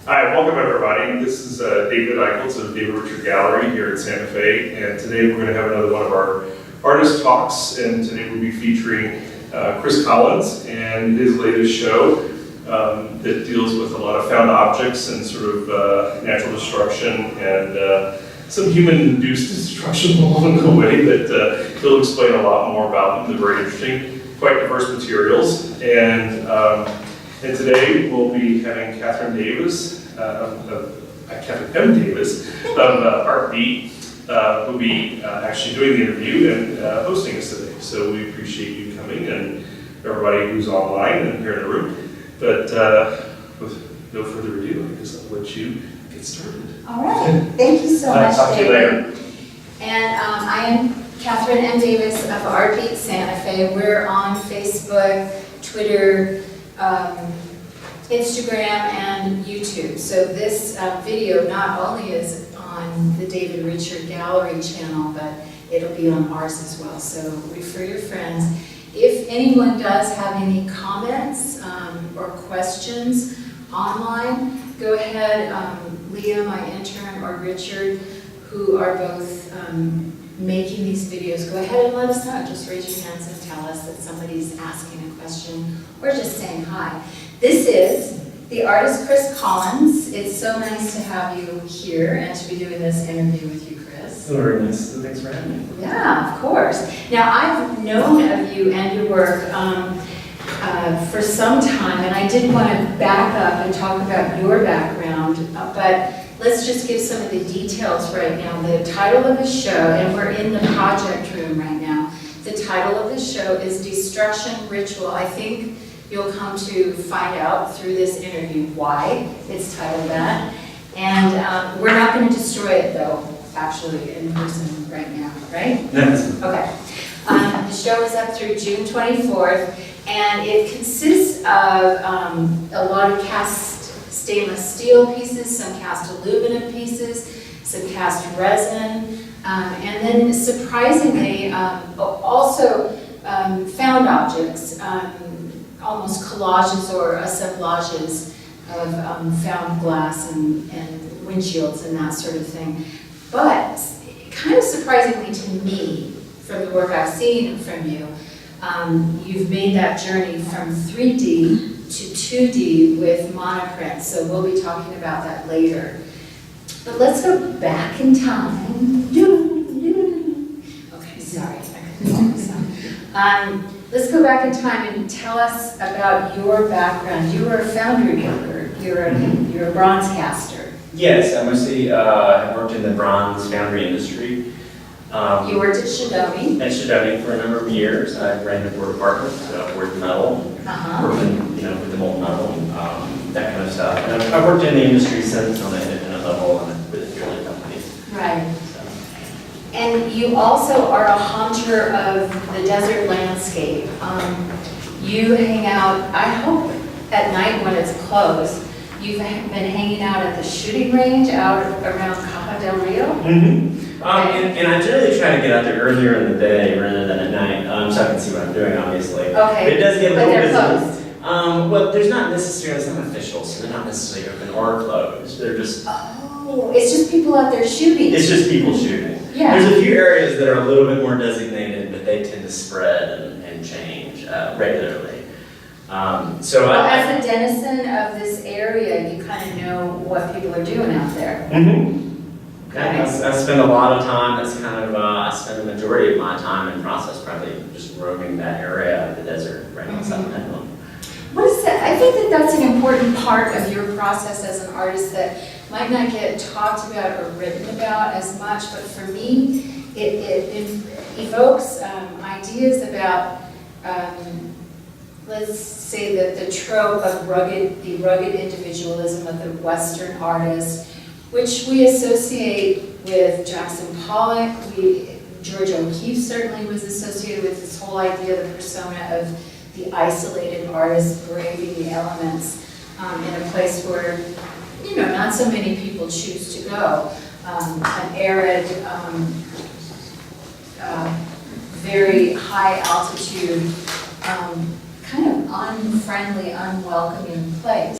Hi, welcome everybody. This is David Eichels of David Richard Gallery here at Santa Fe, and today we're going to have another one of our artist talks, and today we'll be featuring Chris Collins and his latest show that deals with a lot of found objects and sort of natural destruction and some human-induced destruction along the way that he'll explain a lot more about. They're very interesting, quite diverse materials, and today we'll be having Kathryn Davis, Kathryn M. Davis of ArtBeat, who'll be actually doing the interview and hosting us today. So we appreciate you coming and everybody who's online and here in the room. But with no further ado, I guess I'll let you get started. All right. Thank you so much, talk to you later. And I am Kathryn M. Davis of ArtBeat Santa Fe. We're on Facebook, Twitter, Instagram, and YouTube. So this video not only is on the David Richard Gallery channel, but it'll be on ours as well. So refer your friends. If anyone does have any comments or questions online, go ahead, Leah, my intern, or Richard, who are both making these videos, go ahead and let us know. Just raise your hands and tell us that somebody's asking a question or just saying hi. This is the artist Chris Collins. It's so nice to have you here and to be doing this interview with you, Chris. Very nice. Thanks for having me. Yeah, of course. Now, I've known of you and your work for some time, and I did want to back up and talk about your background, but let's just give some of the details right now. The title of the show, and we're in the project room right now, the title of the show is Destruction Ritual. I think you'll come to find out through this interview why it's titled that. And we're not going to destroy it, though, actually, in person right now, right? Yes. Okay. The show is up through June 24th, and it consists of a lot of cast stainless steel pieces, some cast aluminum pieces, some cast resin, and then surprisingly, also found objects, almost collages or assemblages of found glass and windshields and that sort of thing. But kind of surprisingly to me, from the work I've seen from you, you've made that journey from 3D to 2D with monoprint, so we'll be talking about that later. But let's go back in time. Okay, sorry. Let's go back in time and tell us about your background. You were a foundry worker. You're a bronze caster. Yes, I mostly have worked in the bronze foundry industry. You worked at Shadoni. At Shadoni for a number of years. I ran the board department, so I worked metal, working, with the molten metal, that kind of stuff. And I've worked in the industry since on an independent level and with a few other companies. Right. And you also are a hunter of the desert landscape. You hang out, I hope, at night when it's closed. You've been hanging out at the shooting range out around Caja del Rio. Mm-hmm. And I generally try to get out there earlier in the day rather than at night, so I can see what I'm doing, obviously. Okay. But it does get a But little they're busy. Well, there's not necessarily, it's not official, so they're not necessarily open or closed. They're just... Oh, it's just people out there shooting. It's just people shooting. Yeah. There's a few areas that are a little bit more designated, but they tend to spread and change regularly. So well, as a denizen of this area, you kind of know what people are doing out there. Mm-hmm. Okay. I spend a lot of time, that's kind of, I spend the majority of my time in process probably just roaming that area of the desert right outside the Headland. What is that? I think that that's an important part of your process as an artist that might not get talked about or written about as much, but for me, it evokes ideas about, let's say that the trope of the rugged individualism of the Western artist, which we associate with Jackson Pollock. George O'Keeffe certainly was associated with this whole idea, the persona of the isolated artist braving the elements in a place where, not so many people choose to go. An arid, very high altitude, kind of unfriendly, unwelcoming place.